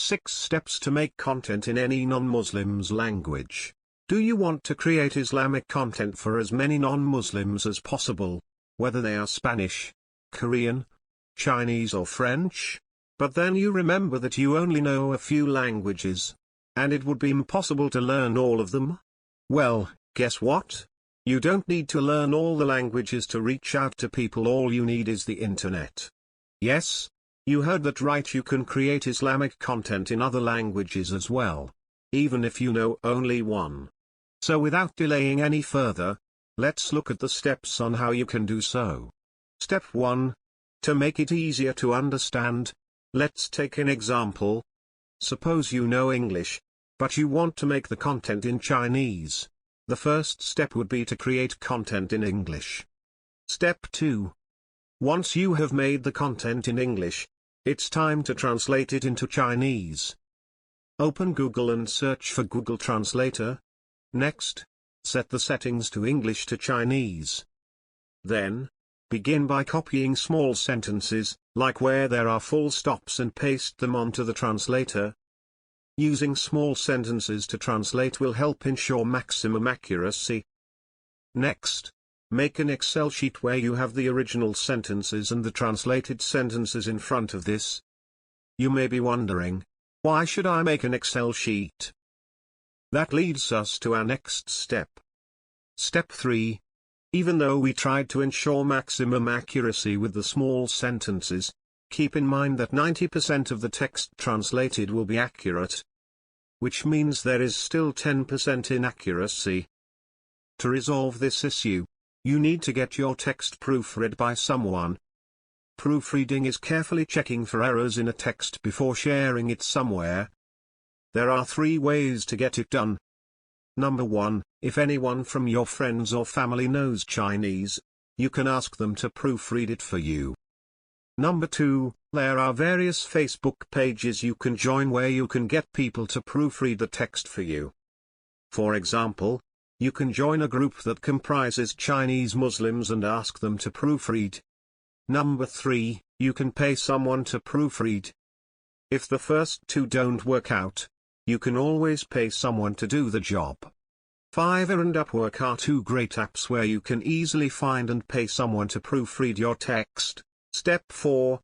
6 steps to make content in any non-Muslim's language. Do you want to create Islamic content for as many non-Muslims as possible, whether they are Spanish, Korean, Chinese or French? But then you remember that you only know a few languages, and it would be impossible to learn all of them? Well, guess what? You don't need to learn all the languages to reach out to people. All you need is the internet. Yes, you heard that right, you can create Islamic content in other languages as well, even if you know only one. So without delaying any further, let's look at the steps on how you can do so. Step 1. To make it easier to understand, let's take an example. Suppose you know English, but you want to make the content in Chinese. The first step would be to create content in English. Step 2. Once you have made the content in English, it's time to translate it into Chinese. Open Google and search for Google Translator. Next, set the settings to English to Chinese. Then, begin by copying small sentences, like where there are full stops, and paste them onto the translator. Using small sentences to translate will help ensure maximum accuracy. Next, make an Excel sheet where you have the original sentences and the translated sentences in front of this. You may be wondering, why should I make an Excel sheet? That leads us to our next step. Step 3. Even though we tried to ensure maximum accuracy with the small sentences, keep in mind that 90% of the text translated will be accurate, which means there is still 10% inaccuracy. To resolve this issue, you need to get your text proofread by someone. Proofreading is carefully checking for errors in a text before sharing it somewhere. There are 3 ways to get it done. Number 1, if anyone from your friends or family knows Chinese, you can ask them to proofread it for you. Number 2, there are various Facebook pages you can join where you can get people to proofread the text for you. For example, you can join a group that comprises Chinese Muslims and ask them to proofread. Number 3, you can pay someone to proofread. If the first 2 don't work out, you can always pay someone to do the job. Fiverr and Upwork are 2 great apps where you can easily find and pay someone to proofread your text. Step 4.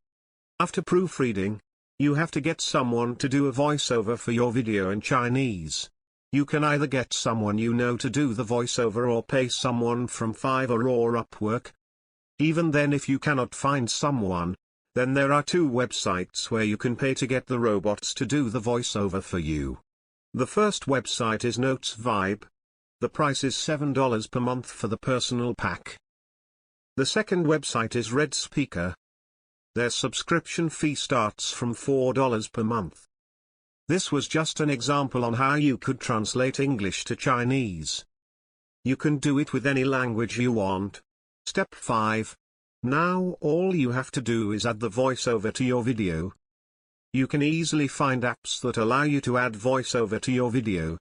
After proofreading, you have to get someone to do a voiceover for your video in Chinese. You can either get someone you know to do the voiceover or pay someone from Fiverr or Upwork. Even then, if you cannot find someone, then there are 2 websites where you can pay to get the robots to do the voiceover for you. The first website is Notes Vibe. The price is $7 per month for the personal pack. The second website is Red Speaker. Their subscription fee starts from $4 per month. This was just an example on how you could translate English to Chinese. You can do it with any language you want. Step 5. Now all you have to do is add the voiceover to your video. You can easily find apps that allow you to add voiceover to your video.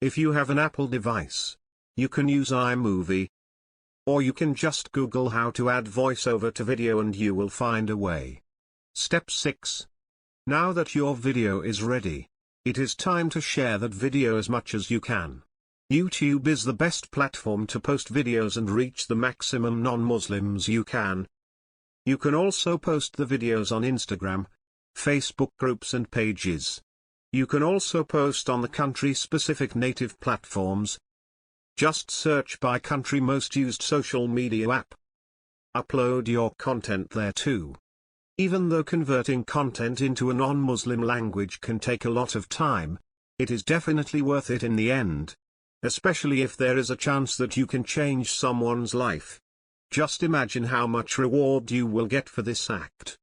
If you have an Apple device, you can use iMovie. Or you can just Google how to add voiceover to video and you will find a way. Step 6. Now that your video is ready, it is time to share that video as much as you can. YouTube is the best platform to post videos and reach the maximum non-Muslims you can. You can also post the videos on Instagram, Facebook groups and pages. You can also post on the country-specific native platforms. Just search by country most used social media app. Upload your content there too. Even though converting content into a non-Muslim language can take a lot of time, it is definitely worth it in the end. Especially if there is a chance that you can change someone's life. Just imagine how much reward you will get for this act.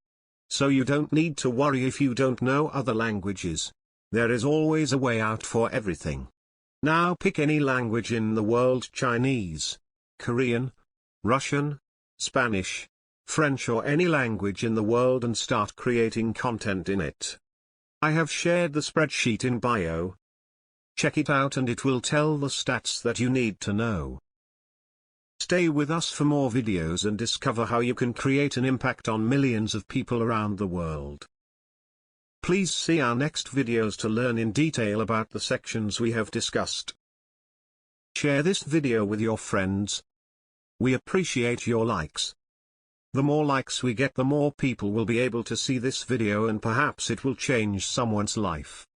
So you don't need to worry if you don't know other languages. There is always a way out for everything. Now pick any language in the world: Chinese, Korean, Russian, Spanish, French, or any language in the world, and start creating content in it. I have shared the spreadsheet in bio. Check it out and it will tell the stats that you need to know. Stay with us for more videos and discover how you can create an impact on millions of people around the world. Please see our next videos to learn in detail about the sections we have discussed. Share this video with your friends. We appreciate your likes. The more likes we get, the more people will be able to see this video, and perhaps it will change someone's life.